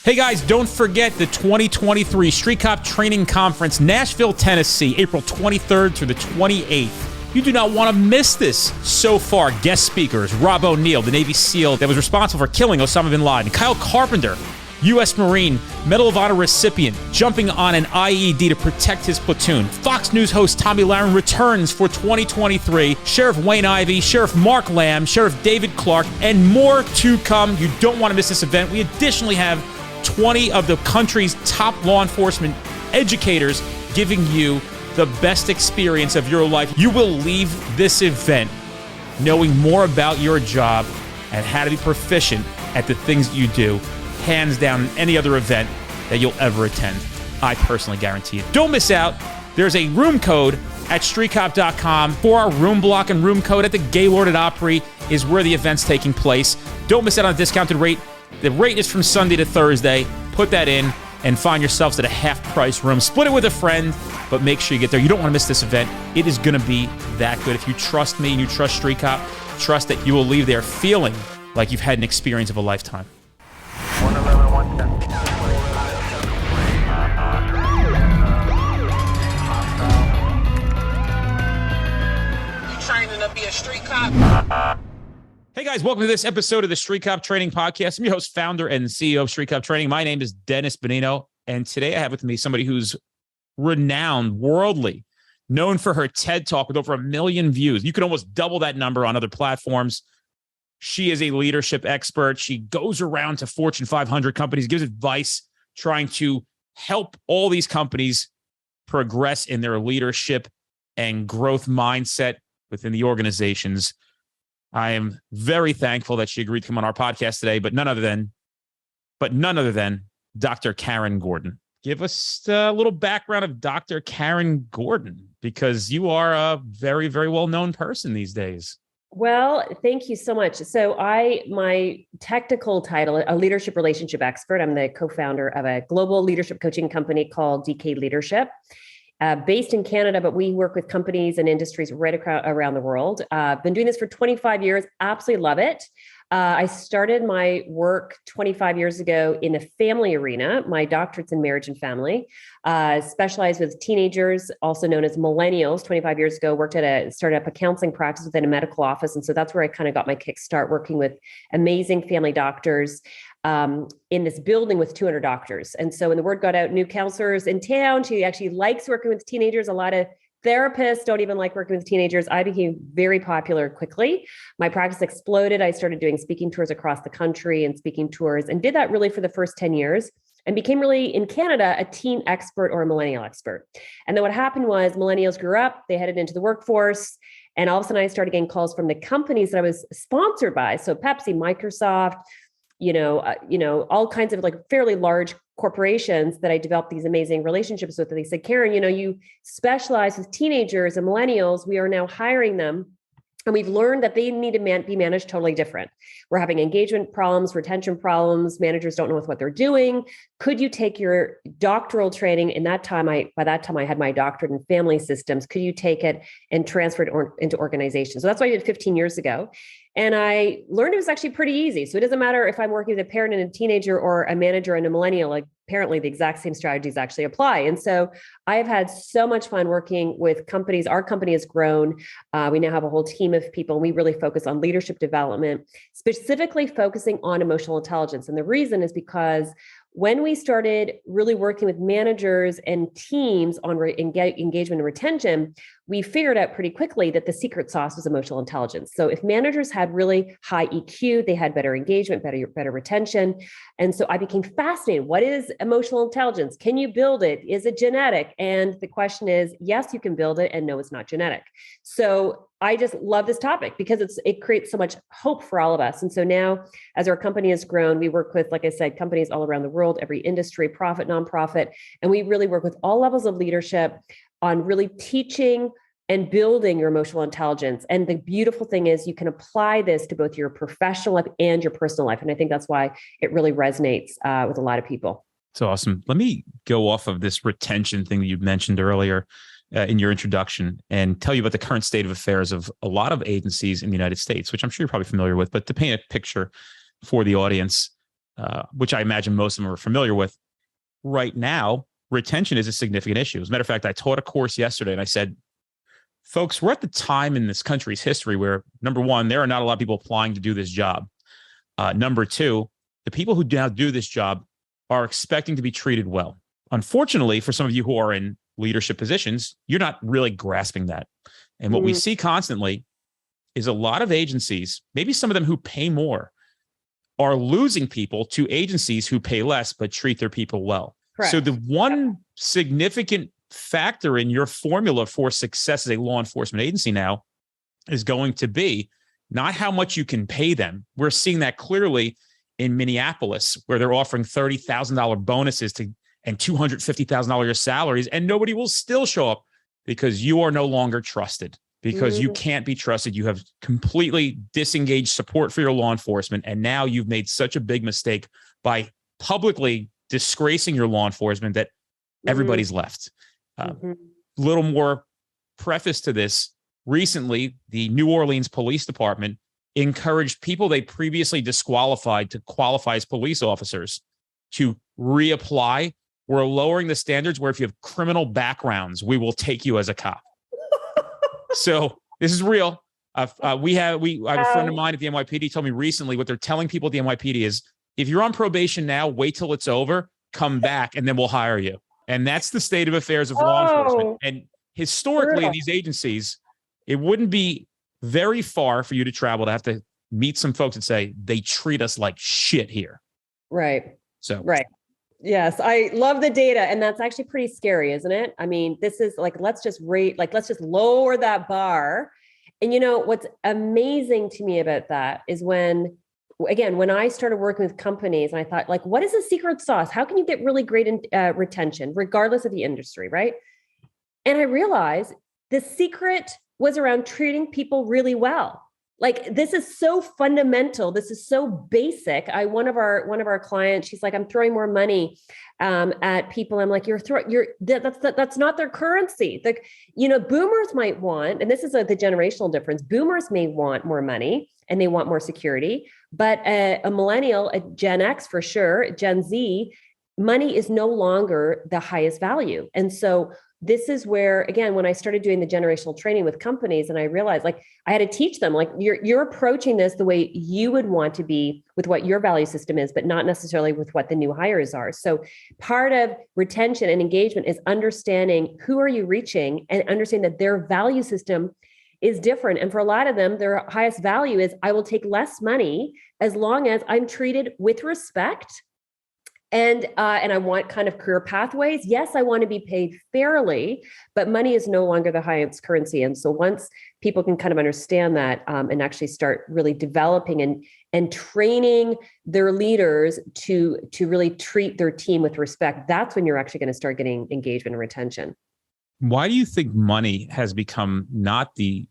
Hey guys, don't forget the 2023 Street Cop Training Conference, Nashville, Tennessee, April 23rd through the 28th. You do not want to miss this. So far, guest speakers, Rob O'Neill, the Navy SEAL that was responsible for killing Osama bin Laden, Kyle Carpenter, U.S. Marine, Medal of Honor recipient, jumping on an IED to protect his platoon. Fox News host Tommy Lahren returns for 2023. Sheriff Wayne Ivey, Sheriff Mark Lamb, Sheriff David Clark, and more to come. You don't want to miss this event. We additionally have 20 of the country's top law enforcement educators giving you the best experience of your life. You will leave this event knowing more about your job and how to be proficient at the things you do, hands down, in any other event that you'll ever attend. I personally guarantee it. Don't miss out. There's a room code at streetcop.com for our room block, and room code at the Gaylord at Opry is where the event's taking place. Don't miss out on a discounted rate. The rate is from Sunday to Thursday. Put that in and find yourselves at a half-price room. Split it with a friend, but make sure you get there. You don't want to miss this event. It is going to be that good. If you trust me and you trust Street Cop, trust that you will leave there feeling like you've had an experience of a lifetime. 111, 110. You training to be a street cop? Hey guys, welcome to this episode of the Street Cop Training Podcast. I'm your host, founder, and CEO of Street Cop Training. My name is Dennis Bonino, and today I have with me somebody who's renowned, worldly, known for her TED Talk with over 1 million views. You can almost double that number on other platforms. She is a leadership expert. She goes around to Fortune 500 companies, gives advice, trying to help all these companies progress in their leadership and growth mindset within the organizations. I am very thankful that she agreed to come on our podcast today, but none other than Dr. Karyn Gordon. Give us a little background of Dr. Karyn Gordon, because you are a very, very well-known person these days. Well, thank you so much. So my technical title, a leadership relationship expert. I'm the co-founder of a global leadership coaching company called DK Leadership. Based in Canada, but we work with companies and industries right around the world. Been doing this for 25 years. Absolutely love it. I started my work 25 years ago in the family arena. My doctorate's in marriage and family. Specialized with teenagers, also known as millennials. 25 years ago, started up a counseling practice within a medical office. And so that's where I kind of got my kickstart, working with amazing family doctors in this building with 200 doctors. And so when the word got out, new counselors in town, she actually likes working with teenagers. A lot of therapists don't even like working with teenagers. I became very popular quickly. My practice exploded. I started doing speaking tours across the country and speaking tours, and did that really for the first 10 years and became really, in Canada, a teen expert or a millennial expert. And then what happened was millennials grew up, they headed into the workforce, and all of a sudden I started getting calls from the companies that I was sponsored by. So Pepsi, Microsoft, all kinds of like fairly large corporations that I developed these amazing relationships with. And they said, Karyn, you specialize with teenagers and millennials. We are now hiring them. And we've learned that they need to be managed totally different. We're having engagement problems, retention problems. Managers don't know what they're doing. Could you take your doctoral training? By that time I had my doctorate in family systems. Could you take it and transfer it into organizations? So that's what I did 15 years ago. And I learned it was actually pretty easy. So it doesn't matter if I'm working with a parent and a teenager or a manager and a millennial, like apparently the exact same strategies actually apply. And so I have had so much fun working with companies. Our company has grown. We now have a whole team of people, and we really focus on leadership development, specifically focusing on emotional intelligence. And the reason is because when we started really working with managers and teams on engagement and retention, we figured out pretty quickly that the secret sauce was emotional intelligence. So if managers had really high EQ, they had better engagement, better retention. And so I became fascinated. What is emotional intelligence? Can you build it? Is it genetic? And the question is, yes, you can build it, and no, it's not genetic. So I just love this topic because it creates so much hope for all of us. And so now, as our company has grown, we work with, like I said, companies all around the world, every industry, profit, nonprofit, and we really work with all levels of leadership on really teaching and building your emotional intelligence. And the beautiful thing is you can apply this to both your professional life and your personal life. And I think that's why it really resonates with a lot of people. It's awesome. Let me go off of this retention thing that you mentioned earlier in your introduction and tell you about the current state of affairs of a lot of agencies in the United States, which I'm sure you're probably familiar with. But to paint a picture for the audience, which I imagine most of them are familiar with. Right now, retention is a significant issue. As a matter of fact, I taught a course yesterday and I said, folks, we're at the time in this country's history where, number one, there are not a lot of people applying to do this job. Number two, the people who now do this job are expecting to be treated well. Unfortunately, for some of you who are in leadership positions, you're not really grasping that. And what we see constantly is a lot of agencies, maybe some of them who pay more, are losing people to agencies who pay less but treat their people well. Correct. So the one significant factor in your formula for success as a law enforcement agency now is going to be not how much you can pay them. We're seeing that clearly in Minneapolis, where they're offering $30,000 bonuses and $250,000 salaries, and nobody will still show up because you are no longer trusted, because you can't be trusted. You have completely disengaged support for your law enforcement, and now you've made such a big mistake by publicly disgracing your law enforcement that everybody's left. Little more preface to this. Recently, the New Orleans Police Department encouraged people they previously disqualified to qualify as police officers to reapply. We're lowering the standards where if you have criminal backgrounds, we will take you as a cop. So this is real. I have a friend of mine at the NYPD told me recently what they're telling people at the NYPD is, if you're on probation now, wait till it's over, come back, and then we'll hire you. And that's the state of affairs of law enforcement. And historically, in these agencies, it wouldn't be very far for you to travel to have to meet some folks and say, they treat us like shit here. Right. So, right. Yes. I love the data. And that's actually pretty scary, isn't it? I mean, this is like, let's just lower that bar. And you know, what's amazing to me about that is when I started working with companies and I thought, like, what is the secret sauce? How can you get really great retention, regardless of the industry, right? And I realized the secret was around treating people really well. Like, this is so fundamental. This is so basic. One of our clients, she's like, I'm throwing more money at people. I'm like, that's not their currency. Boomers might want, and this is the generational difference. Boomers may want more money and they want more security, but a millennial, a Gen X for sure, Gen Z, money is no longer the highest value. And so this is where, again, when I started doing the generational training with companies, and I realized, like, I had to teach them, like, you're approaching this the way you would want to be with what your value system is, but not necessarily with what the new hires are. So part of retention and engagement is understanding who are you reaching and understanding that their value system is different. And for a lot of them, their highest value is, I will take less money as long as I'm treated with respect. And I want kind of career pathways. Yes, I want to be paid fairly, but money is no longer the highest currency. And so once people can kind of understand that and actually start really developing and training their leaders to really treat their team with respect, that's when you're actually going to start getting engagement and retention. Why do you think money has become not the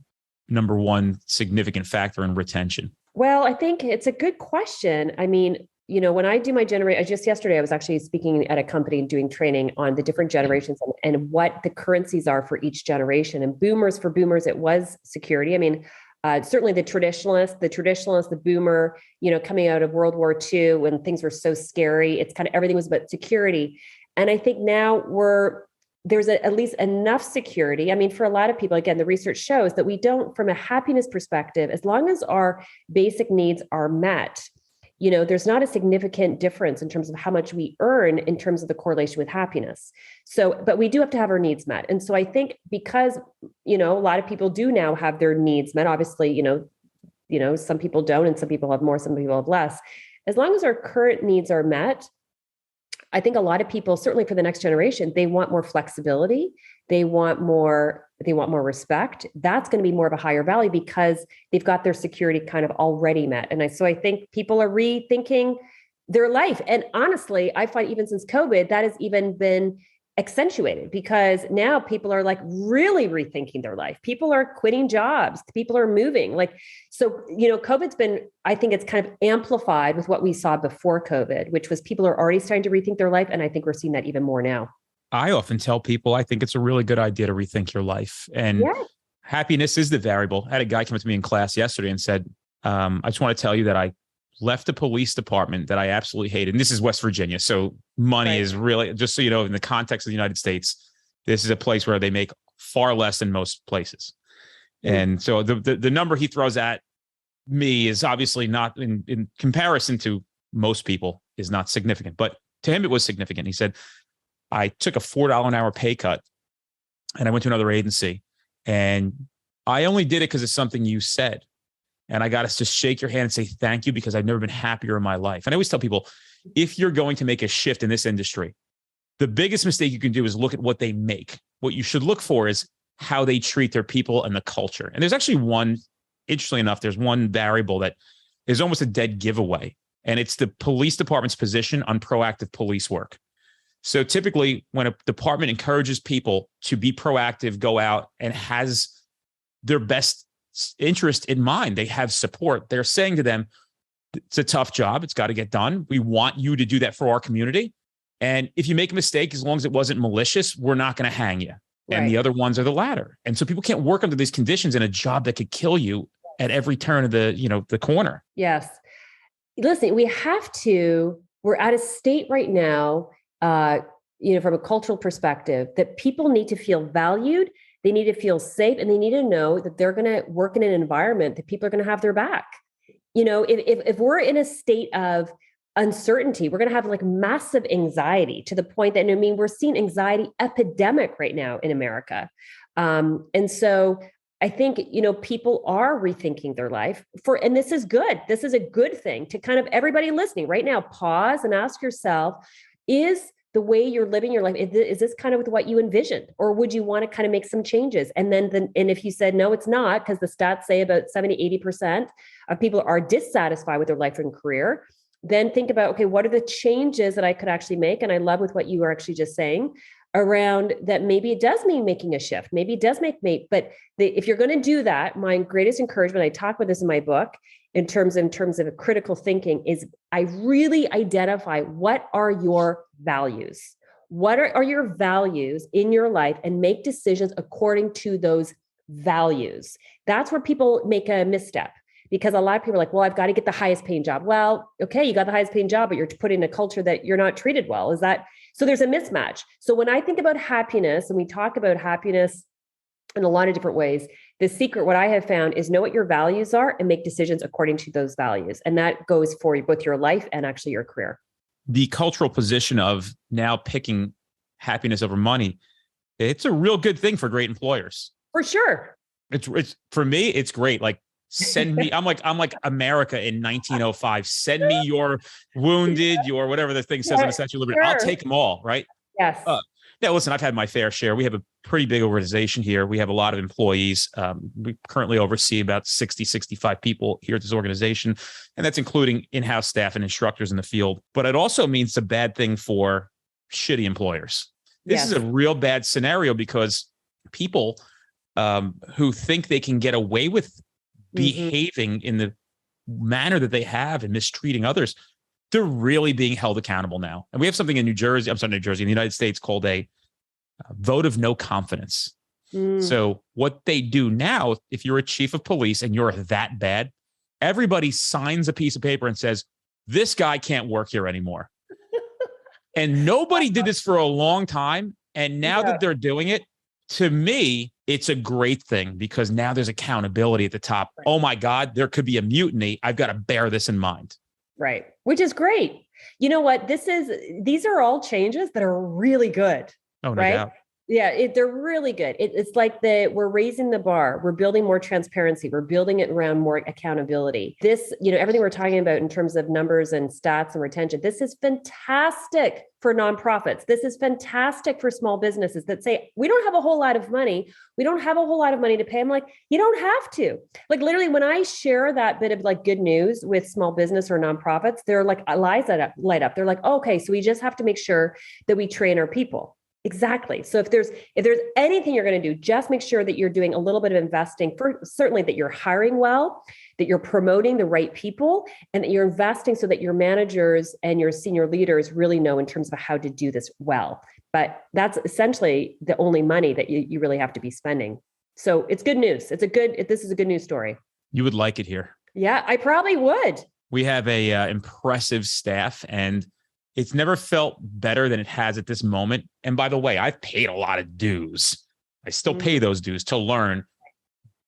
number one significant factor in retention? Well, I think it's a good question. I mean, when I do my just yesterday, I was actually speaking at a company and doing training on the different generations and what the currencies are for each generation. And for boomers, it was security. I mean, certainly the traditionalist, the boomer, coming out of World War II when things were so scary, it's kind of everything was about security. And I think now there's at least enough security. I mean, for a lot of people, again, the research shows that we don't, from a happiness perspective, as long as our basic needs are met, there's not a significant difference in terms of how much we earn in terms of the correlation with happiness. So, but we do have to have our needs met. And so I think because, a lot of people do now have their needs met, obviously, some people don't, and some people have more, some people have less. As long as our current needs are met, I think a lot of people, certainly for the next generation, they want more flexibility. They want more respect. That's going to be more of a higher value because they've got their security kind of already met. And so I think people are rethinking their life. And honestly, I find even since COVID, that has even been accentuated because now people are like really rethinking their life. People are quitting jobs. People are moving. COVID's been, I think it's kind of amplified with what we saw before COVID, which was people are already starting to rethink their life. And I think we're seeing that even more now. I often tell people, I think it's a really good idea to rethink your life. And happiness is the variable. I had a guy come up to me in class yesterday and said, I just want to tell you that I left a police department that I absolutely hated. And this is West Virginia. So money is really, just so you know, in the context of the United States, this is a place where they make far less than most places. And so the number he throws at me is obviously not, in comparison to most people, is not significant. But to him, it was significant. He said, I took a $4 an hour pay cut and I went to another agency, and I only did it because of something you said. And I got us to shake your hand and say thank you, because I've never been happier in my life. And I always tell people, if you're going to make a shift in this industry, the biggest mistake you can do is look at what they make. What you should look for is how they treat their people and the culture. And there's actually one, interestingly enough, there's one variable that is almost a dead giveaway. And it's the police department's position on proactive police work. So typically when a department encourages people to be proactive, go out and has their best interest in mind, they have support. They're saying to them, it's a tough job. It's got to get done. We want you to do that for our community. And if you make a mistake, as long as it wasn't malicious, we're not going to hang you. And the other ones are the latter. And so people can't work under these conditions in a job that could kill you at every turn of the corner. Yes. Listen, we're at a state right now, from a cultural perspective, that people need to feel valued. They need to feel safe, and they need to know that they're going to work in an environment that people are going to have their back. If we're in a state of uncertainty, we're going to have like massive anxiety, to the point that, we're seeing anxiety epidemic right now in America. And so I think, people are rethinking their life and this is good. This is a good thing to kind of everybody listening right now, pause and ask yourself, is the way you're living your life, is this kind of what you envisioned? Or would you want to kind of make some changes? And and if you said, no, it's not, because the stats say about 70, 80% of people are dissatisfied with their life and career, then think about, okay, what are the changes that I could actually make? And I love with what you were actually just saying around that. Maybe it does mean making a shift. Maybe it does but if you're going to do that, my greatest encouragement, I talk about this in my book, in terms of a critical thinking, is I really identify what are your values? What are your values in your life, and make decisions according to those values. That's where people make a misstep. Because a lot of people are like, well, I've got to get the highest paying job. Well, okay, you got the highest paying job, but you're put in a culture that you're not treated well. So there's a mismatch. So when I think about happiness, and we talk about happiness in a lot of different ways, the secret, what I have found, is know what your values are and make decisions according to those values. And that goes for both your life and actually your career. The cultural position of now picking happiness over money, it's a real good thing for great employers. For sure. It's for me, it's great. Like, send me, I'm like America in 1905. Send me your wounded, your whatever the thing says in the Statue of Liberty. Sure. I'll take them all, right? Yes. Now, listen, I've had my fair share. We have a pretty big organization here. We have a lot of employees. We currently oversee about 60, 65 people here at this organization, and that's including in-house staff and instructors in the field. But it also means it's a bad thing for shitty employers. This is a real bad scenario, because people who think they can get away with behaving in the manner that they have and mistreating others, they're really being held accountable now. And we have something in New Jersey, in the United States, called a vote of no confidence. So what they do now, if you're a chief of police and you're that bad, everybody signs a piece of paper and says, this guy can't work here anymore. And nobody did this for a long time. And now that they're doing it, to me, it's a great thing, because now there's accountability at the top. Right. Oh my God, there could be a mutiny. I've got to bear this in mind. Right. Which is great. You know what? These are all changes that are really good. Oh, no right? doubt. Yeah, they're really good. It's like we're raising the bar. We're building more transparency. We're building it around more accountability. This, everything we're talking about in terms of numbers and stats and retention, this is fantastic for nonprofits. This is fantastic for small businesses that say, we don't have a whole lot of money. We don't have a whole lot of money to pay. I'm like, you don't have to. Like, literally, when I share that bit of like good news with small business or nonprofits, they're like, eyes light up. They're like, okay, so we just have to make sure that we train our people. Exactly. So if there's anything you're going to do, just make sure that you're doing a little bit of investing, for certainly that you're hiring well, that you're promoting the right people, and that you're investing so that your managers and your senior leaders really know in terms of how to do this well. But that's essentially the only money that you really have to be spending. So it's good news. This is a good news story. You would like it here. Yeah, I probably would. We have a impressive staff, and it's never felt better than it has at this moment. And by the way, I've paid a lot of dues. I still pay those dues to learn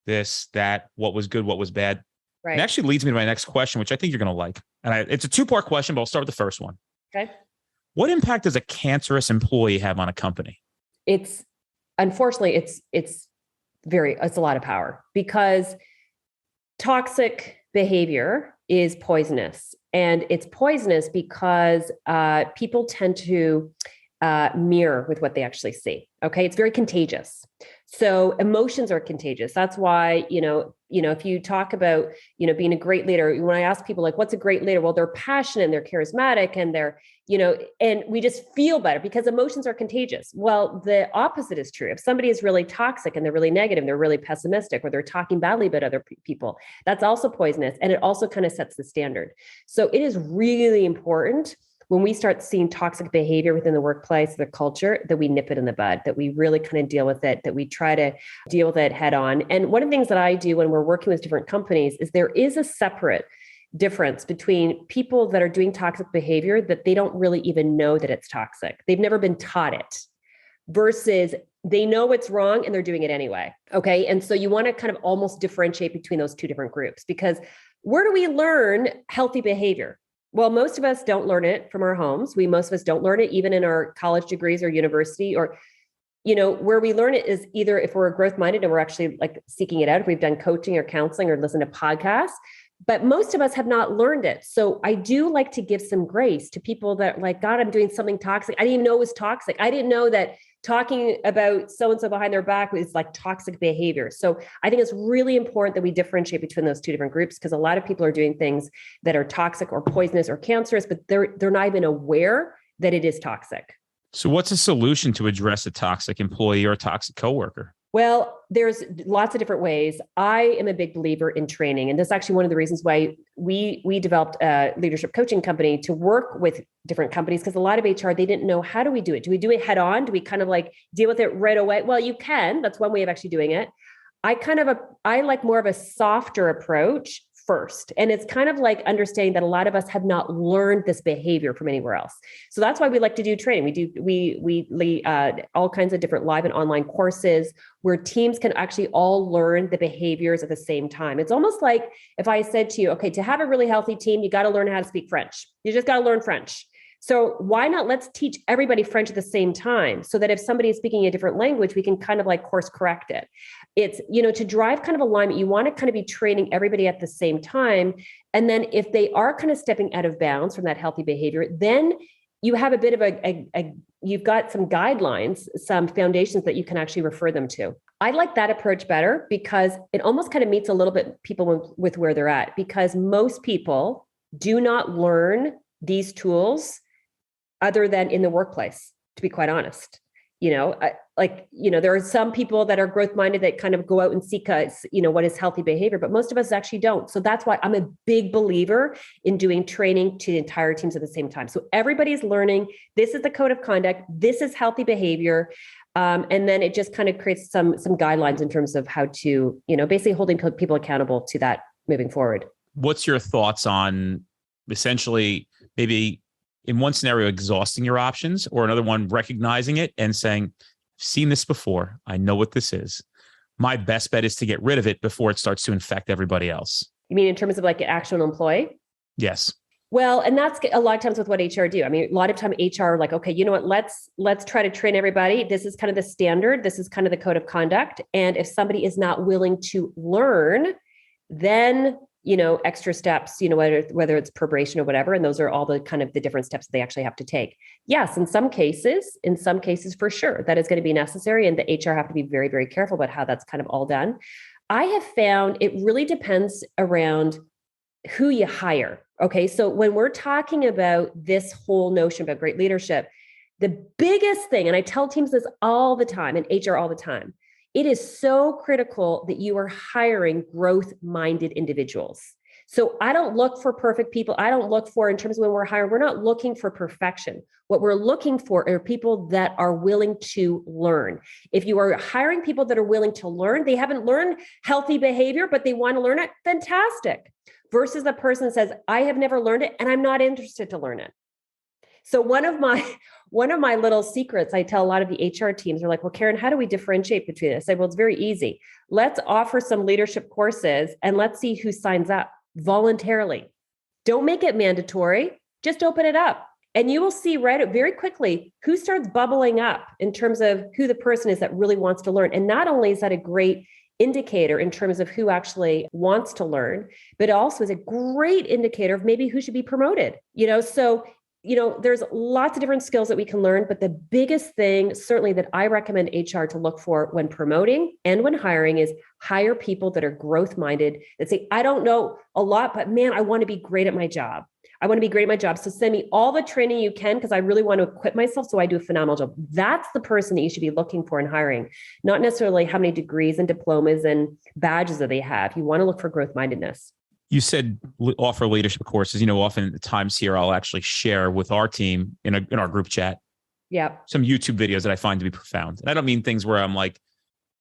this, that, what was good, what was bad. Right. It actually leads me to my next question, which I think you're going to like. And it's a two-part question, but I'll start with the first one. Okay. What impact does a cancerous employee have on a company? Unfortunately, it's a lot of power, because toxic behavior is poisonous, and it's poisonous because people tend to mirror with what they actually see. Okay. It's very contagious. So emotions are contagious. That's why, if you talk about, being a great leader, when I ask people like, what's a great leader? Well, they're passionate and they're charismatic and they're, and we just feel better because emotions are contagious. Well, the opposite is true. If somebody is really toxic and they're really negative, they're really pessimistic, or they're talking badly about other people, that's also poisonous. And it also kind of sets the standard. So it is really important when we start seeing toxic behavior within the workplace, the culture, that we nip it in the bud, that we really kind of deal with it, that we try to deal with it head on. And one of the things that I do when we're working with different companies is there is a separate difference between people that are doing toxic behavior that they don't really even know that it's toxic. They've never been taught it, versus they know it's wrong and they're doing it anyway. Okay. And so you want to kind of almost differentiate between those two different groups, because where do we learn healthy behavior? Well, most of us don't learn it from our homes. Most of us don't learn it even in our college degrees or university, or, where we learn it is either if we're growth minded and we're actually like seeking it out, if we've done coaching or counseling or listened to podcasts, but most of us have not learned it. So I do like to give some grace to people that are like, God, I'm doing something toxic. I didn't even know it was toxic. I didn't know that talking about so-and-so behind their back is like toxic behavior. So I think it's really important that we differentiate between those two different groups, because a lot of people are doing things that are toxic or poisonous or cancerous, but they're not even aware that it is toxic. So what's a solution to address a toxic employee or a toxic coworker? Well, there's lots of different ways. I am a big believer in training. And that's actually one of the reasons why we developed a leadership coaching company to work with different companies, because a lot of HR, they didn't know, how do we do it? Do we do it head on? Do we kind of like deal with it right away? Well, you can. That's one way of actually doing it. I like more of a softer approach first. And it's kind of like understanding that a lot of us have not learned this behavior from anywhere else. So that's why we like to do training. We lead all kinds of different live and online courses where teams can actually all learn the behaviors at the same time. It's almost like if I said to you, okay, to have a really healthy team, you got to learn how to speak French. You just got to learn French. So why not let's teach everybody French at the same time, so that if somebody is speaking a different language, we can kind of like course correct it. It's, to drive kind of alignment, you want to kind of be training everybody at the same time. And then if they are kind of stepping out of bounds from that healthy behavior, then you have a bit of you've got some guidelines, some foundations that you can actually refer them to. I like that approach better, because it almost kind of meets a little bit people with where they're at, because most people do not learn these tools other than in the workplace, to be quite honest. There are some people that are growth minded that kind of go out and seek what is healthy behavior, but most of us actually don't. So that's why I'm a big believer in doing training to the entire teams at the same time. So everybody's learning, this is the code of conduct, this is healthy behavior. And then it just kind of creates some guidelines in terms of how to, basically holding people accountable to that moving forward. What's your thoughts on essentially maybe in one scenario exhausting your options, or another one recognizing it and saying, I've seen this before, I know what this is. My best bet is to get rid of it before it starts to infect everybody else. You mean in terms of like an actual employee? Yes. Well, and that's a lot of times with what HR do. I mean, a lot of time HR are like, okay, you know what, let's try to train everybody. This is kind of the standard. This is kind of the code of conduct. And if somebody is not willing to learn, then extra steps, whether it's probation or whatever. And those are all the kind of the different steps that they actually have to take. Yes, in some cases for sure, that is going to be necessary. And the HR have to be very, very careful about how that's kind of all done. I have found it really depends around who you hire. Okay. So when we're talking about this whole notion about great leadership, the biggest thing, and I tell teams this all the time and HR all the time, it is so critical that you are hiring growth-minded individuals. So I don't look for perfect people. I don't look for, in terms of when we're hiring, we're not looking for perfection. What we're looking for are people that are willing to learn. If you are hiring people that are willing to learn, they haven't learned healthy behavior, but they want to learn it, fantastic. versus the person that says, I have never learned it and I'm not interested to learn it. So one of my little secrets I tell a lot of the HR teams are like, well, Karyn, how do we differentiate between this? I say, well, it's very easy. Let's offer some leadership courses and let's see who signs up voluntarily. Don't make it mandatory. Just open it up. And you will see very quickly who starts bubbling up in terms of who the person is that really wants to learn. And not only is that a great indicator in terms of who actually wants to learn, but also is a great indicator of maybe who should be promoted. So there's lots of different skills that we can learn, but the biggest thing certainly that I recommend HR to look for when promoting and when hiring is hire people that are growth minded, that say, I don't know a lot, but man, I want to be great at my job. So send me all the training you can because I really want to equip myself so I do a phenomenal job. That's the person that you should be looking for in hiring, not necessarily how many degrees and diplomas and badges that they have. You want to look for growth mindedness. You said offer leadership courses. Often at times here, I'll actually share with our team in our group chat, some YouTube videos that I find to be profound. And I don't mean things where I'm like,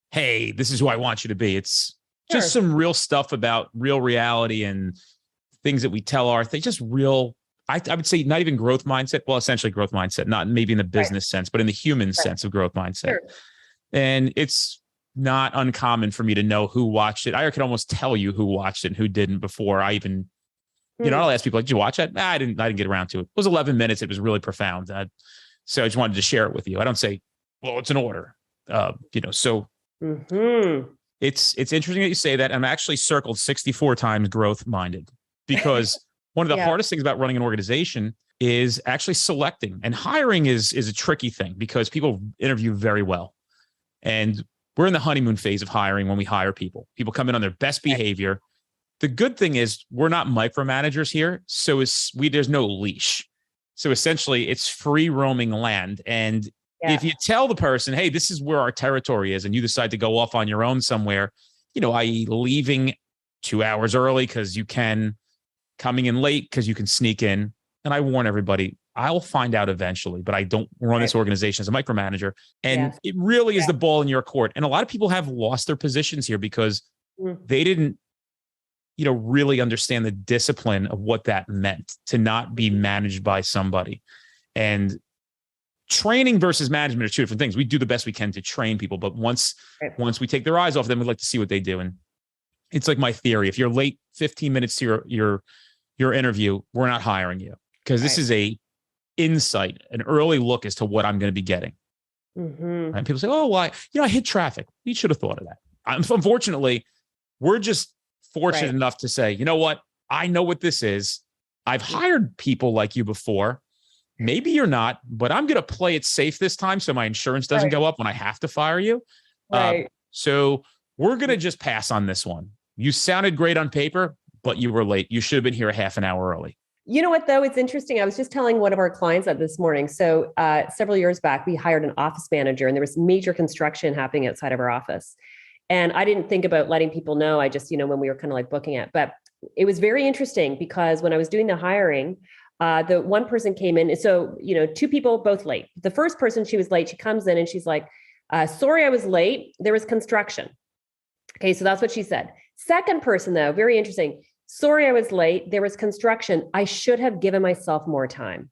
hey, this is who I want you to be. It's just some real stuff about real reality and things that we tell our things, just real, I would say not even growth mindset. Well, essentially growth mindset, not maybe in the business sense, but in the human sense of growth mindset. Sure. And it's not uncommon for me to know who watched it. I could almost tell you who watched it and who didn't before I even, I'll ask people, like, did you watch it? I didn't get around to it. It was 11 minutes. It was really profound. So I just wanted to share it with you. I don't say, well, it's an order, so it's interesting that you say that. I'm actually circled 64 times growth minded because one of the hardest things about running an organization is actually selecting, and hiring is a tricky thing because people interview very well. And we're in the honeymoon phase of hiring when we hire people. People come in on their best behavior. The good thing is we're not micromanagers here. So there's no leash. So essentially it's free roaming land. And if you tell the person, hey, this is where our territory is, and you decide to go off on your own somewhere, i.e. leaving 2 hours early because you can, coming in late because you can sneak in. And I warn everybody, I'll find out eventually, but I don't run this organization as a micromanager. And it really is the ball in your court. And a lot of people have lost their positions here because they didn't, really understand the discipline of what that meant to not be managed by somebody. And training versus management are two different things. We do the best we can to train people, but once we take their eyes off them, we'd like to see what they do. And it's like my theory. If you're late 15 minutes to your interview, we're not hiring you because this is a insight, an early look as to what I'm going to be getting. And people say, oh, why? I hit traffic. You should have thought of that. Unfortunately, we're just fortunate enough to say, you know what? I know what this is. I've hired people like you before. Maybe you're not, but I'm going to play it safe this time so my insurance doesn't go up when I have to fire you. So we're going to just pass on this one. You sounded great on paper, but you were late. You should have been here a half an hour early. You know what, though? It's interesting. I was just telling one of our clients that this morning. So several years back, we hired an office manager and there was major construction happening outside of our office. And I didn't think about letting people know. I just, when we were kind of like booking it. But it was very interesting because when I was doing the hiring, the one person came in. So, two people both late. The first person, she was late. She comes in and she's like, sorry, I was late. There was construction. Okay, so that's what she said. Second person, though, very interesting. Sorry, I was late. There was construction. I should have given myself more time.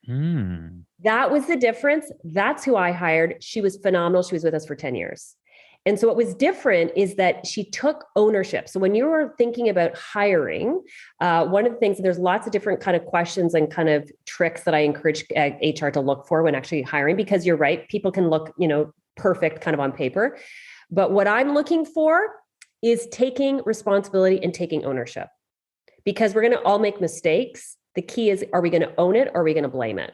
That was the difference. That's who I hired. She was phenomenal. She was with us for 10 years. And so what was different is that she took ownership. So when you were thinking about hiring, one of the things, there's lots of different kind of questions and kind of tricks that I encourage HR to look for when actually hiring, because you're right. People can look, perfect kind of on paper. But what I'm looking for is taking responsibility and taking ownership, because we're going to all make mistakes. The key is, are we going to own it or are we going to blame it?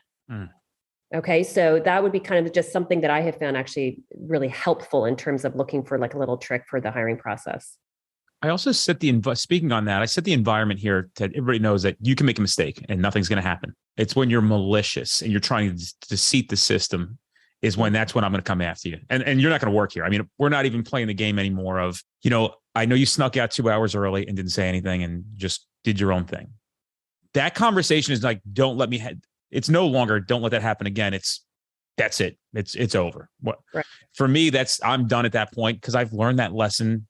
Okay. So that would be kind of just something that I have found actually really helpful in terms of looking for like a little trick for the hiring process. I also speaking on that, I set the environment here that everybody knows that you can make a mistake and nothing's going to happen. It's when you're malicious and you're trying to deceive the system is when I'm going to come after you. And you're not going to work here. I mean, we're not even playing the game anymore of, I know you snuck out 2 hours early and didn't say anything and just did your own thing. That conversation is like, it's no longer, don't let that happen again. That's it. It's over. For me, I'm done at that point because I've learned that lesson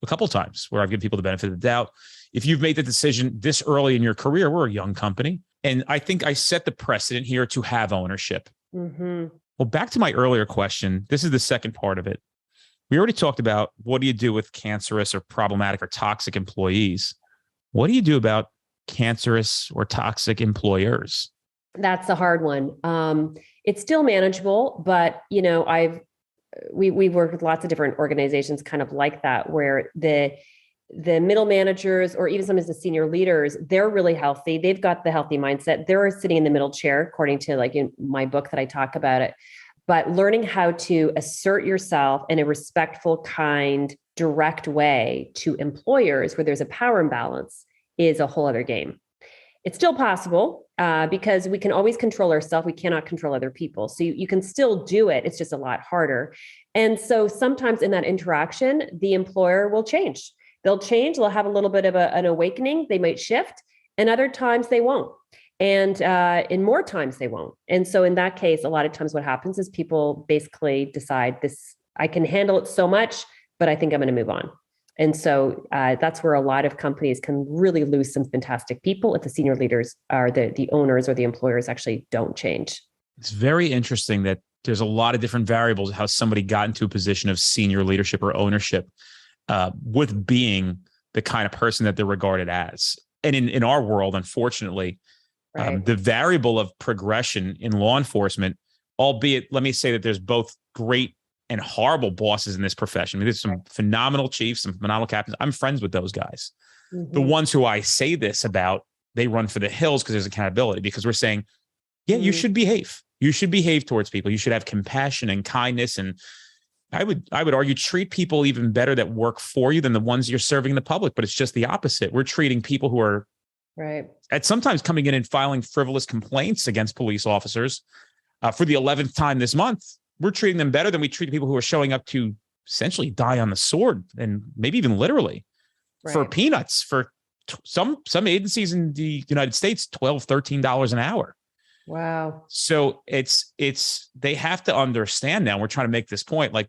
a couple times where I've given people the benefit of the doubt. If you've made the decision this early in your career, we're a young company. And I think I set the precedent here to have ownership. Mm-hmm. Well, back to my earlier question. This is the second part of it. We already talked about what do you do with cancerous or problematic or toxic employees? What do you do about cancerous or toxic employers? That's the hard one. It's still manageable, but we've worked with lots of different organizations kind of like that, where the middle managers or even sometimes the senior leaders, they're really healthy. They've got the healthy mindset. They're sitting in the middle chair, according to like in my book that I talk about it. But learning how to assert yourself in a respectful, kind, direct way to employers where there's a power imbalance is a whole other game. It's still possible because we can always control ourselves. We cannot control other people. So you can still do it. It's just a lot harder. And so sometimes in that interaction, the employer will change. They'll change. They'll have a little bit of an awakening. They might shift, and other times they won't. And in more times they won't. And so in that case, a lot of times what happens is people basically decide I can handle it so much, but I think I'm going to move on. And so that's where a lot of companies can really lose some fantastic people if the senior leaders are the owners or the employers actually don't change. It's very interesting that there's a lot of different variables how somebody got into a position of senior leadership or ownership with being the kind of person that they're regarded as. And in our world, unfortunately, right. The variable of progression in law enforcement, albeit, let me say that there's both great and horrible bosses in this profession. I mean, there's some phenomenal chiefs, some phenomenal captains. I'm friends with those guys. Mm-hmm. The ones who I say this about, they run for the hills because there's accountability, because we're saying, yeah, you should behave. You should behave towards people. You should have compassion and kindness. And I would argue treat people even better that work for you than the ones you're serving the public. But it's just the opposite. We're treating people who are right at sometimes coming in and filing frivolous complaints against police officers for the 11th time this month. We're treating them better than we treat people who are showing up to essentially die on the sword, and maybe even literally for peanuts. For some agencies in the United States, $12, $13 an hour. Wow. So they have to understand now. We're trying to make this point, like,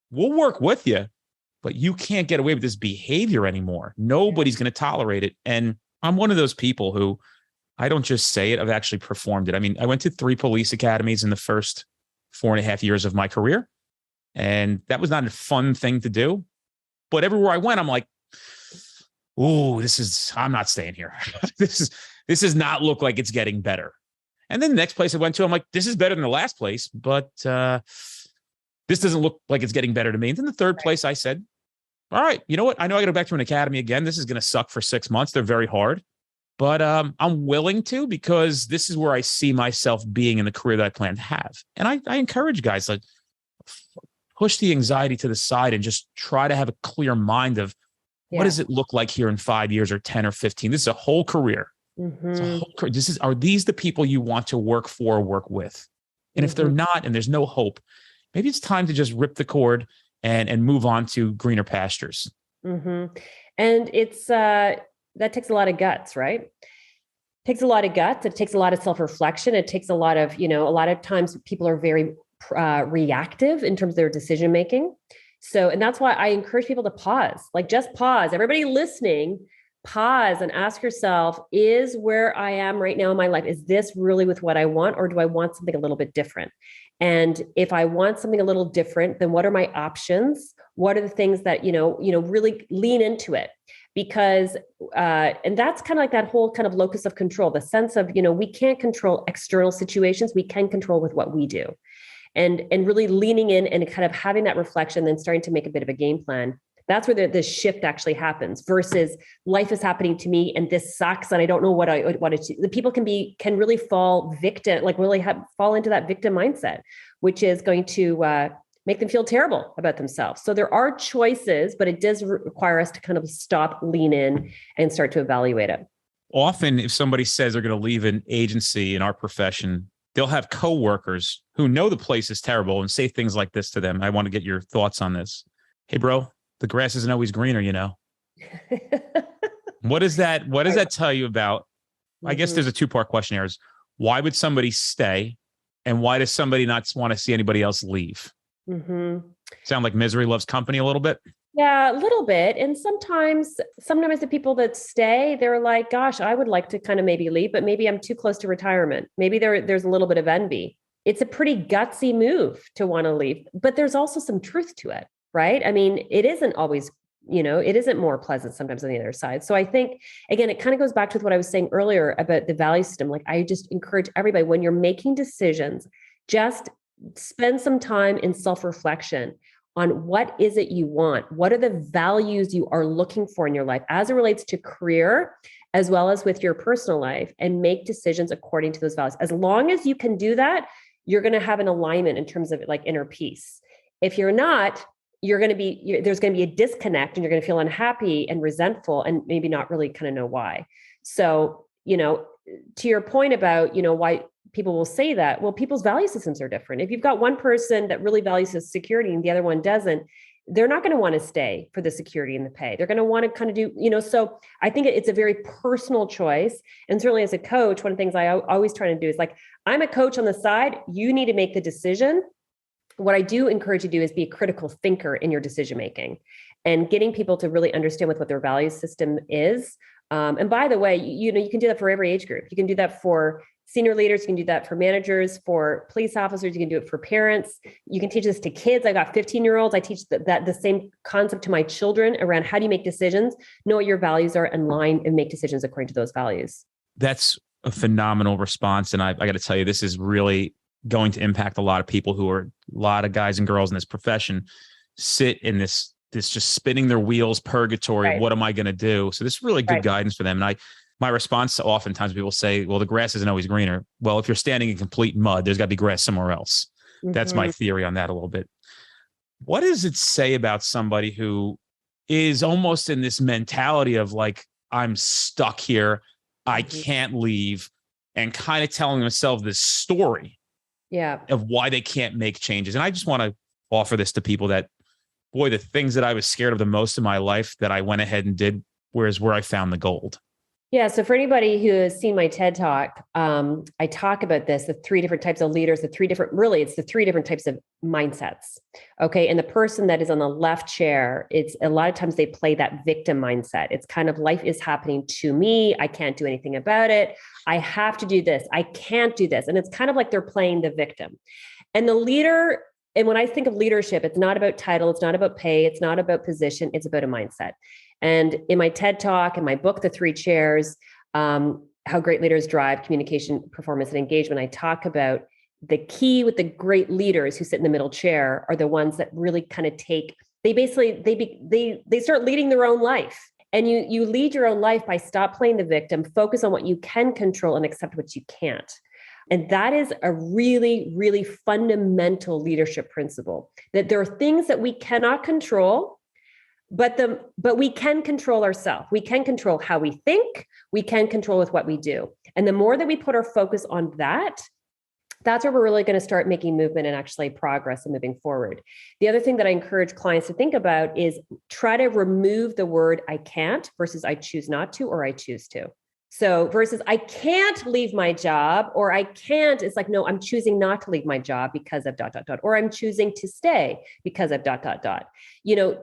we'll work with you, but you can't get away with this behavior anymore. Nobody's going to tolerate it. And I'm one of those people who, I don't just say it, I've actually performed it. I mean, I went to 3 police academies in the first 4.5 years of my career. And that was not a fun thing to do. But everywhere I went, I'm like, ooh, I'm not staying here. This does not look like it's getting better. And then the next place I went to, I'm like, this is better than the last place, but this doesn't look like it's getting better to me. And then the third place I said, all right, you know what? I know I got to go back to an academy again. This is going to suck for 6 months. They're very hard, but I'm willing to, because this is where I see myself being in the career that I plan to have. And I encourage guys, like, push the anxiety to the side and just try to have a clear mind of what does it look like here in 5 years or 10 or 15? This is a whole career. Mm-hmm. Are these the people you want to work for or work with? And if they're not, and there's no hope, maybe it's time to just rip the cord and move on to greener pastures. Mm-hmm. And it's that takes a lot of guts, right? It takes a lot of guts. It takes a lot of self-reflection. It takes a lot of times people are very reactive in terms of their decision-making. So, and that's why I encourage people to pause, like just pause. Everybody listening, pause and ask yourself, is where I am right now in my life, is this really with what I want, or do I want something a little bit different? And if I want something a little different, then what are my options? What are the things that, really lean into it? Because, and that's kind of like that whole kind of locus of control, the sense of, we can't control external situations. We can control with what we do. And really leaning in and kind of having that reflection, then starting to make a bit of a game plan. That's where the shift actually happens, versus life is happening to me and this sucks and I don't know what I want to do. The people can really fall victim, like really fall into that victim mindset, which is going to make them feel terrible about themselves. So there are choices, but it does require us to kind of stop, lean in, and start to evaluate it. Often, if somebody says they're going to leave an agency in our profession, they'll have coworkers who know the place is terrible and say things like this to them. I want to get your thoughts on this. Hey, bro, the grass isn't always greener, What does that tell you about? I guess there's a 2-part question here: is why would somebody stay, and why does somebody not want to see anybody else leave? Mm-hmm. Sound like misery loves company a little bit? Yeah, a little bit. And sometimes the people that stay, they're like, gosh, I would like to kind of maybe leave, but maybe I'm too close to retirement. Maybe there's a little bit of envy. It's a pretty gutsy move to want to leave, but there's also some truth to it, right? I mean, it isn't always, it isn't more pleasant sometimes on the other side. So I think, again, it kind of goes back to what I was saying earlier about the value system. Like, I just encourage everybody, when you're making decisions, just spend some time in self-reflection on what is it you want? What are the values you are looking for in your life as it relates to career, as well as with your personal life, and make decisions according to those values. As long as you can do that, you're going to have an alignment in terms of like inner peace. If you're not, there's going to be a disconnect, and you're going to feel unhappy and resentful and maybe not really kind of know why. So, to your point about, why people will say that, well, people's value systems are different. If you've got one person that really values his security and the other one doesn't, they're not going to want to stay for the security and the pay. They're going to want to kind of do, so I think it's a very personal choice. And certainly as a coach, one of the things I always try to do is, like, I'm a coach on the side. You need to make the decision. What I do encourage you to do is be a critical thinker in your decision-making, and getting people to really understand what their value system is. And by the way, you can do that for every age group. You can do that for senior leaders. You can do that for managers, for police officers. You can do it for parents. You can teach this to kids. I got 15-year-olds. I teach that the same concept to my children around how do you make decisions, know what your values are, and line and make decisions according to those values. That's a phenomenal response. And I got to tell you, this is really going to impact a lot of people who are, a lot of guys and girls in this profession sit in this just spinning their wheels purgatory. Right. What am I going to do? So this is really good guidance for them. And my response to oftentimes people say, well, the grass isn't always greener. Well, if you're standing in complete mud, there's got to be grass somewhere else. Mm-hmm. That's my theory on that a little bit. What does it say about somebody who is almost in this mentality of like, I'm stuck here, I can't leave, and kind of telling themselves this story of why they can't make changes? And I just want to offer this to people that, boy, the things that I was scared of the most in my life that I went ahead and did, whereas where I found the gold. Yeah. So for anybody who has seen my TED Talk, I talk about this, the three different types of leaders, it's the three different types of mindsets. Okay. And the person that is on the left chair, it's a lot of times they play that victim mindset. It's kind of, life is happening to me. I can't do anything about it. I have to do this. I can't do this. And it's kind of like they're playing the victim. And the leader, and when I think of leadership, it's not about title, it's not about pay, it's not about position, it's about a mindset. And in my TED Talk, in my book, The Three Chairs, How Great Leaders Drive Communication, Performance, and Engagement, I talk about the key with the great leaders who sit in the middle chair are the ones that really kind of they start leading their own life. And you lead your own life by stop playing the victim, focus on what you can control, and accept what you can't. And that is a really, really fundamental leadership principle, that there are things that we cannot control, but we can control ourselves. We can control how we think. We can control with what we do. And the more that we put our focus on that, that's where we're really going to start making movement and actually progress and moving forward. The other thing that I encourage clients to think about is try to remove the word I can't versus I choose not to, or I choose to. So versus I can't leave my job, or I can't, it's like, no, I'm choosing not to leave my job because of ... or I'm choosing to stay because of ...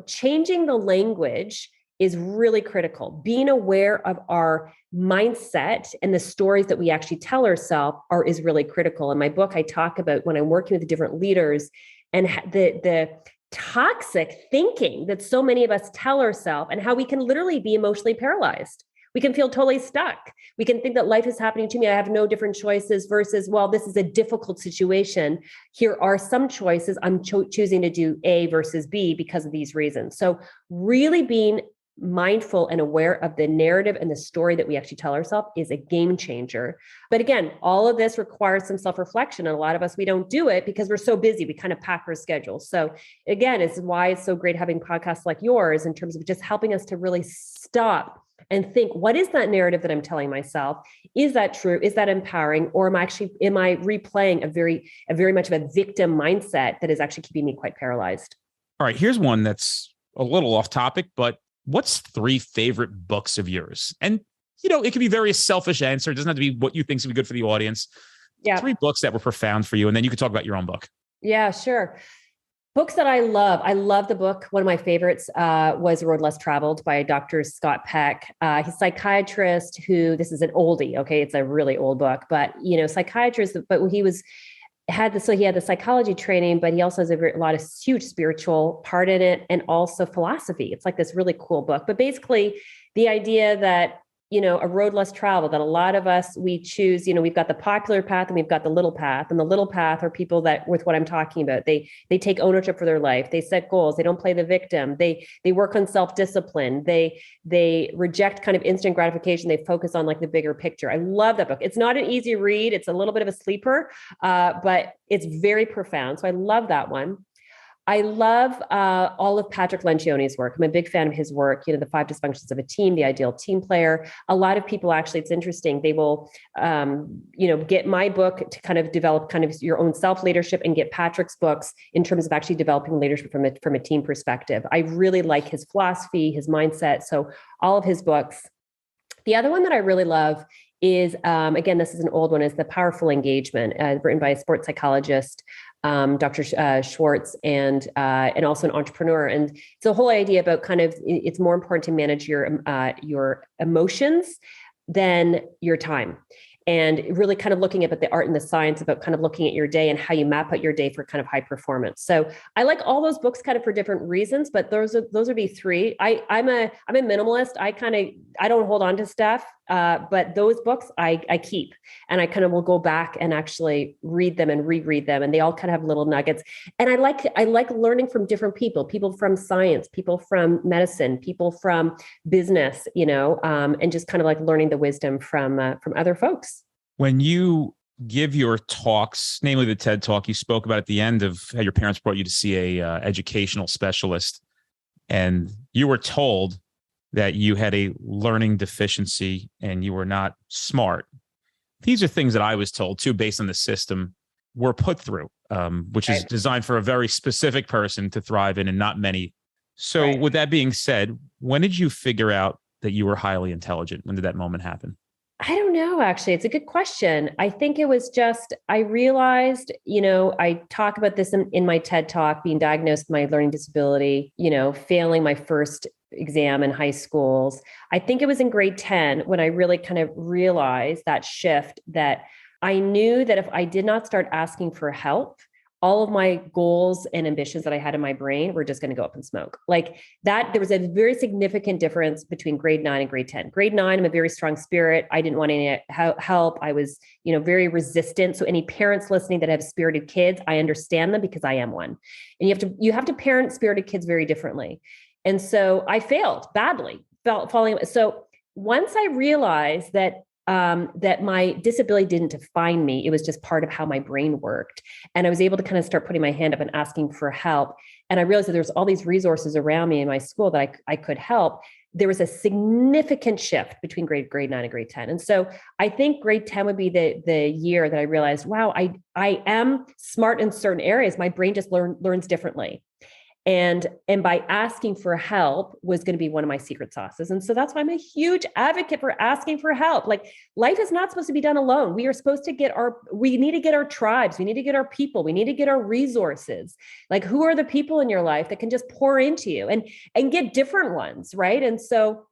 Changing the language is really critical. Being aware of our mindset and the stories that we actually tell ourselves is really critical. In my book, I talk about when I'm working with different leaders and the toxic thinking that so many of us tell ourselves, and how we can literally be emotionally paralyzed. We can feel totally stuck. We can think that life is happening to me. I have no different choices versus, well, this is a difficult situation. Here are some choices. I'm choosing to do A versus B because of these reasons. So really being mindful and aware of the narrative and the story that we actually tell ourselves is a game changer. But again, all of this requires some self-reflection. And a lot of us, we don't do it because we're so busy. We kind of pack our schedules. So again, it's why it's so great having podcasts like yours in terms of just helping us to really stop and think, what is that narrative that I'm telling myself? Is that true? Is that empowering? Or am I replaying a very much of a victim mindset that is actually keeping me quite paralyzed? All right, here's one that's a little off topic, but what's 3 favorite books of yours? And, it can be a very selfish answer. It doesn't have to be what you think is going to be good for the audience. Yeah. 3 books that were profound for you. And then you could talk about your own book. Yeah, sure. Books that I love the book. One of my favorites was Road Less Traveled by Dr. Scott Peck. He's a psychiatrist who, this is an oldie, okay? It's a really old book, but, psychiatrist, but he had the psychology training, but he also has a lot of huge spiritual part in it and also philosophy. It's like this really cool book. But basically, the idea that a road less traveled, that a lot of us, we choose, we've got the popular path and we've got the little path. And the little path are people that, with what I'm talking about, they take ownership for their life. They set goals. They don't play the victim. They work on self-discipline. They reject kind of instant gratification. They focus on like the bigger picture. I love that book. It's not an easy read. It's a little bit of a sleeper, but it's very profound. So I love that one. I love all of Patrick Lencioni's work. I'm a big fan of his work, the 5 dysfunctions of a team, the ideal team player. A lot of people, actually, it's interesting. They will, get my book to kind of develop kind of your own self-leadership and get Patrick's books in terms of actually developing leadership from a team perspective. I really like his philosophy, his mindset. So all of his books. The other one that I really love is, again, this is an old one, is The Powerful Engagement, written by a sports psychologist, Dr. Schwartz, and also an entrepreneur. And it's the whole idea about kind of, it's more important to manage your emotions than your time. And really kind of looking at the art and the science about kind of looking at your day and how you map out your day for kind of high performance. So I like all those books kind of for different reasons, but those would be 3. I'm a minimalist. I don't hold on to stuff, but those books I keep, and I kind of will go back and actually read them and reread them, and they all kind of have little nuggets. And I like learning from different people from science, people from medicine, people from business, and just kind of like learning the wisdom from other folks. When you give your talks, namely the TED Talk, you spoke about at the end of how your parents brought you to see a educational specialist, and you were told that you had a learning deficiency and you were not smart. These are things that I was told too, based on the system we're put through, which is designed for a very specific person to thrive in and not many. So with that being said, when did you figure out that you were highly intelligent? When did that moment happen? I don't know, actually. It's a good question. I think it was just, I realized, I talk about this in my TED Talk, being diagnosed with my learning disability, failing my first exam in high schools. I think it was in grade 10 when I really kind of realized that shift, that I knew that if I did not start asking for help, all of my goals and ambitions that I had in my brain were just going to go up in smoke. Like that, there was a very significant difference between grade 9 and grade 10. Grade 9, I'm a very strong spirit. I didn't want any help. I was, very resistant. So any parents listening that have spirited kids, I understand them because I am one. And you have to parent spirited kids very differently. And so I failed badly, falling. So once I realized that my disability didn't define me, it was just part of how my brain worked. And I was able to kind of start putting my hand up and asking for help. And I realized that there's all these resources around me in my school that I could help. There was a significant shift between grade 9 and grade 10. And so I think grade 10 would be the year that I realized, wow, I am smart in certain areas. My brain just learns differently. And by asking for help was going to be one of my secret sauces. And so that's why I'm a huge advocate for asking for help. Like, life is not supposed to be done alone. We are supposed to we need to get our tribes. We need to get our people. We need to get our resources. Like, who are the people in your life that can just pour into you and get different ones, right? And so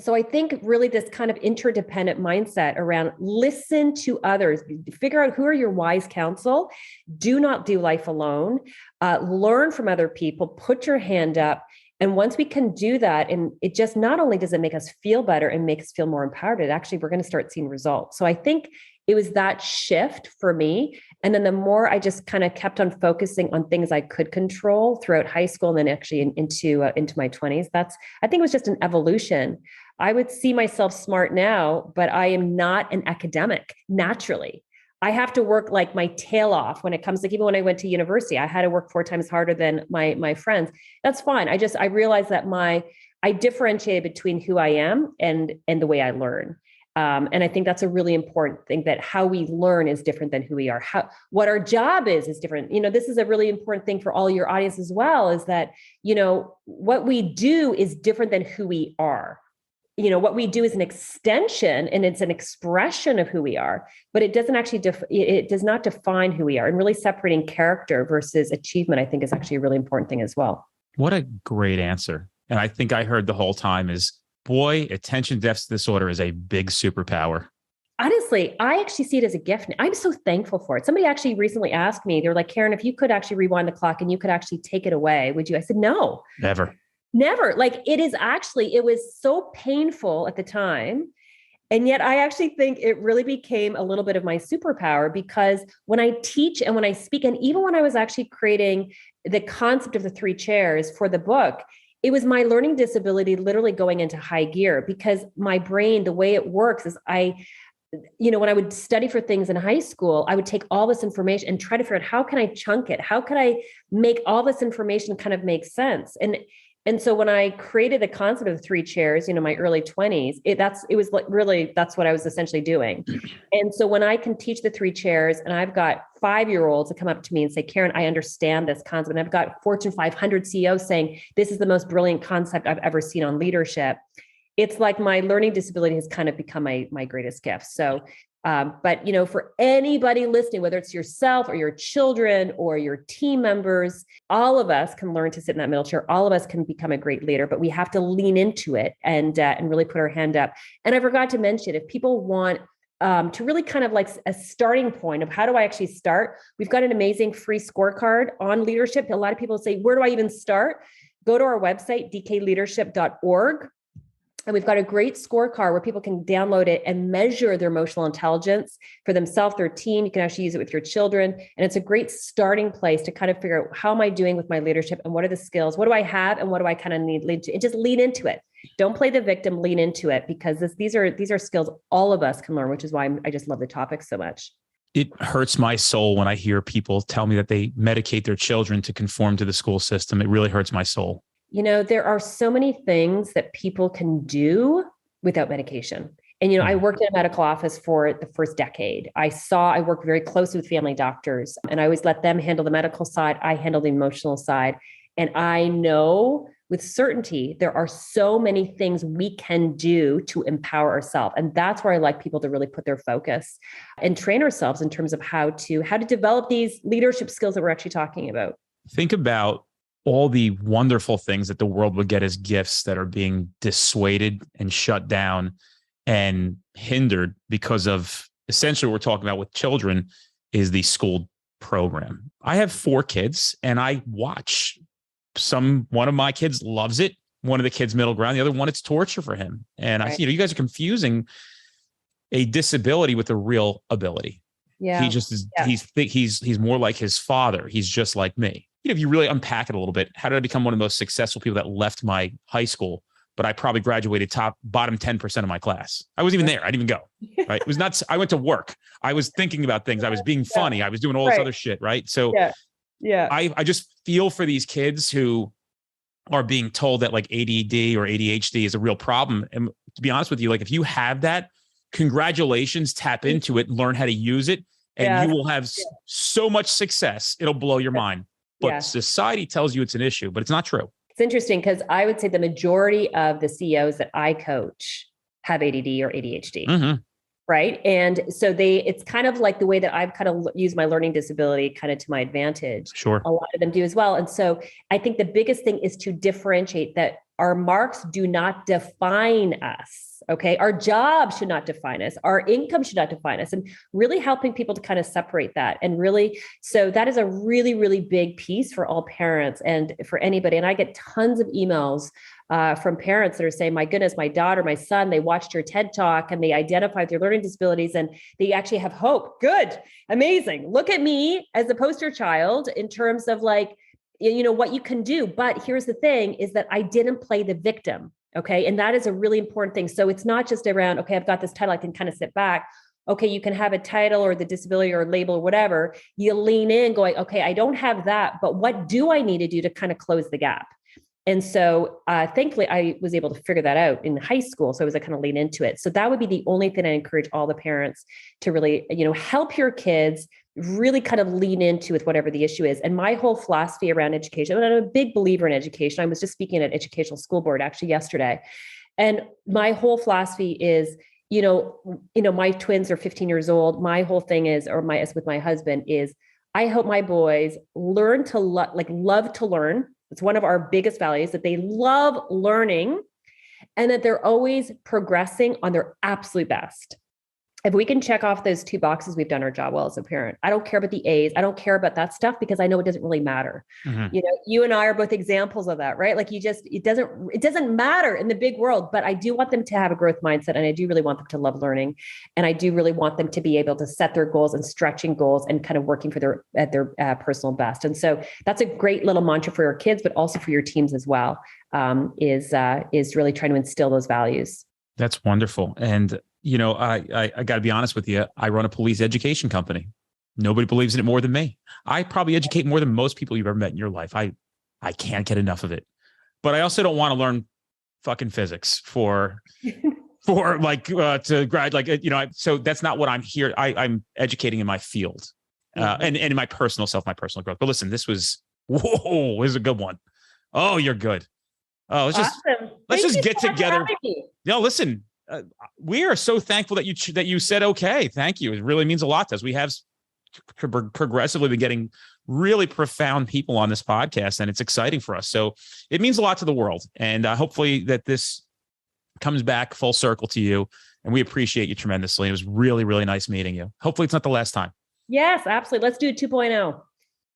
I think really this kind of interdependent mindset around listen to others, figure out who are your wise counsel, do not do life alone, learn from other people, put your hand up. And once we can do that, and it just not only does it make us feel better and make us feel more empowered, we're going to start seeing results. So I think it was that shift for me. And then the more I just kind of kept on focusing on things I could control throughout high school and then actually into my 20s, I think it was just an evolution. I would see myself smart now, but I am not an academic naturally. I have to work like my tail off when it comes to, even when I went to university, I had to work 4 times harder than my friends. That's fine. I realized that I differentiated between who I am and the way I learn. And I think that's a really important thing, that how we learn is different than who we are. What our job is different. This is a really important thing for all your audience as well, is that, what we do is different than who we are. what we do is an extension and it's an expression of who we are, but it doesn't actually, it does not define who we are. And really separating character versus achievement, I think, is actually a really important thing as well. What a great answer. And I think I heard the whole time is, boy, attention deficit disorder is a big superpower. Honestly, I actually see it as a gift. I'm so thankful for it. Somebody actually recently asked me, they're like, Karyn, if you could actually rewind the clock and you could actually take it away, would you? I said, no. Never. Like it was so painful at the time. And yet I actually think it really became a little bit of my superpower, because when I teach and when I speak, and even when I was actually creating the concept of the 3 chairs for the book, it was my learning disability literally going into high gear, because my brain, the way it works is when I would study for things in high school, I would take all this information and try to figure out, how can I chunk it? How can I make all this information kind of make sense? And so when I created the concept of the 3 chairs, my early 20s, that's what I was essentially doing. And so when I can teach the 3 chairs, and I've got 5-year-olds that come up to me and say, Karyn, I understand this concept. And I've got Fortune 500 CEOs saying, this is the most brilliant concept I've ever seen on leadership. It's like my learning disability has kind of become my greatest gift. So, but for anybody listening, whether it's yourself or your children or your team members, all of us can learn to sit in that middle chair. All of us can become a great leader, but we have to lean into it and really put our hand up. And I forgot to mention, if people want to really kind of like a starting point of how do I actually start, we've got an amazing free scorecard on leadership. A lot of people say, where do I even start? Go to our website, dkleadership.org. And we've got a great scorecard where people can download it and measure their emotional intelligence for themselves, their team. You can actually use it with your children. And it's a great starting place to kind of figure out, how am I doing with my leadership, and what are the skills? What do I have? And what do I kind of need to, and just lean into it. Don't play the victim, lean into it, because these are skills all of us can learn, which is why I just love the topic so much. It hurts my soul when I hear people tell me that they medicate their children to conform to the school system. It really hurts my soul. There are so many things that people can do without medication. And, I worked in a medical office for the first decade. I worked very closely with family doctors, and I always let them handle the medical side. I handle the emotional side. And I know with certainty, there are so many things we can do to empower ourselves. And that's where I like people to really put their focus and train ourselves in terms of how to develop these leadership skills that we're actually talking about. Think about all the wonderful things that the world would get as gifts that are being dissuaded and shut down and hindered because of essentially what we're talking about with children is the school program. I have 4 kids, and I watch one of my kids loves it. One of the kids middle ground, the other one, it's torture for him. And right. You guys are confusing a disability with a real ability. Yeah. He just is, yeah. He's more like his father. He's just like me. If you really unpack it a little bit, how did I become one of the most successful people that left my high school, but I probably graduated bottom 10% of my class? I wasn't even there. I didn't even go. Right? It was not. I went to work. I was thinking about things. I was being funny. I was doing all this other shit. Right. So I just feel for these kids who are being told that like ADD or ADHD is a real problem. And to be honest with you, like if you have that, congratulations, tap into it, learn how to use it, and you will have so much success. It'll blow your mind. But society tells you it's an issue, but it's not true. It's interesting because I would say the majority of the CEOs that I coach have ADD or ADHD, right? And so it's kind of like the way that I've kind of used my learning disability kind of to my advantage. Sure. A lot of them do as well. And so I think the biggest thing is to differentiate that our marks do not define us. Okay. Our job should not define us. Our income should not define us, and really helping people to kind of separate that. And really, so that is a really, really big piece for all parents and for anybody. And I get tons of emails from parents that are saying, my goodness, my daughter, my son, they watched your TED Talk and they identified their learning disabilities and they actually have hope. Good. Amazing. Look at me as a poster child in terms of like, what you can do. But here's the thing is that I didn't play the victim. Okay. And that is a really important thing. So it's not just around, okay, I've got this title, I can kind of sit back. Okay. You can have a title or the disability or label or whatever. You lean in going, okay, I don't have that, but what do I need to do to kind of close the gap? And so thankfully I was able to figure that out in high school. So I was kind of lean into it. So that would be the only thing I encourage all the parents to really, help your kids really kind of lean into with whatever the issue is. And my whole philosophy around education, and I'm a big believer in education. I was just speaking at Educational School Board actually yesterday. And my whole philosophy is, my twins are 15 years old. My whole thing is, with my husband is, I hope my boys learn to love to learn. It's one of our biggest values, that they love learning and that they're always progressing on their absolute best. If we can check off those two boxes, we've done our job well as a parent. I don't care about the A's. I don't care about that stuff because I know it doesn't really matter. Mm-hmm. You and I are both examples of that, right? Like it doesn't matter in the big world, but I do want them to have a growth mindset, and I do really want them to love learning. And I do really want them to be able to set their goals and stretching goals and kind of working at their personal best. And so that's a great little mantra for your kids, but also for your teams as well, is really trying to instill those values. That's wonderful. And I got to be honest with you. I run a police education company. Nobody believes in it more than me. I probably educate more than most people you've ever met in your life. I can't get enough of it. But I also don't want to learn fucking physics to grad. So that's not what I'm here. I'm educating in my field, and in my personal self, my personal growth. But listen, this is a good one. Oh, you're good. Oh, let's just get together. No, listen. We are so thankful that you said okay. Thank you. It really means a lot to us. We have progressively been getting really profound people on this podcast, and it's exciting for us. So it means a lot to the world, and hopefully that this comes back full circle to you. And we appreciate you tremendously. It was really, really nice meeting you. Hopefully it's not the last time. Yes, absolutely. Let's do it 2.0.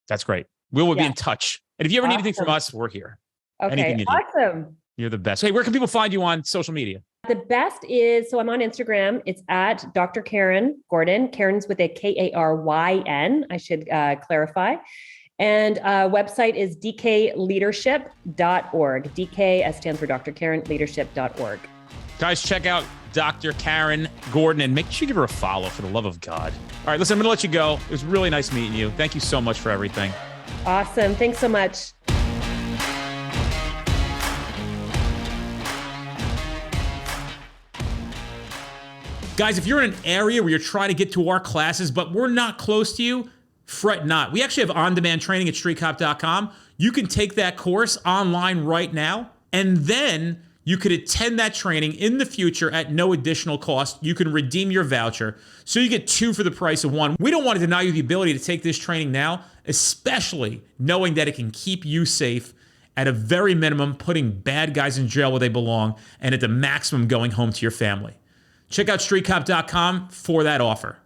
That's great. We will be in touch. And if you ever need anything from us, we're here. Okay, awesome. You're the best. Hey, where can people find you on social media? The best is, so I'm on Instagram. It's at Dr. Karyn Gordon. Karyn's with a Karyn. I should clarify. And website is dkleadership.org. DK stands for Dr. Karyn, leadership.org. Guys, check out Dr. Karyn Gordon and make sure you give her a follow, for the love of God. All right, listen, I'm going to let you go. It was really nice meeting you. Thank you so much for everything. Awesome. Thanks so much. Guys, if you're in an area where you're trying to get to our classes, but we're not close to you, fret not. We actually have on-demand training at streetcop.com. You can take that course online right now, and then you could attend that training in the future at no additional cost. You can redeem your voucher, so you get 2 for the price of 1. We don't want to deny you the ability to take this training now, especially knowing that it can keep you safe, at a very minimum, putting bad guys in jail where they belong, and at the maximum, going home to your family. Check out streetcop.com for that offer.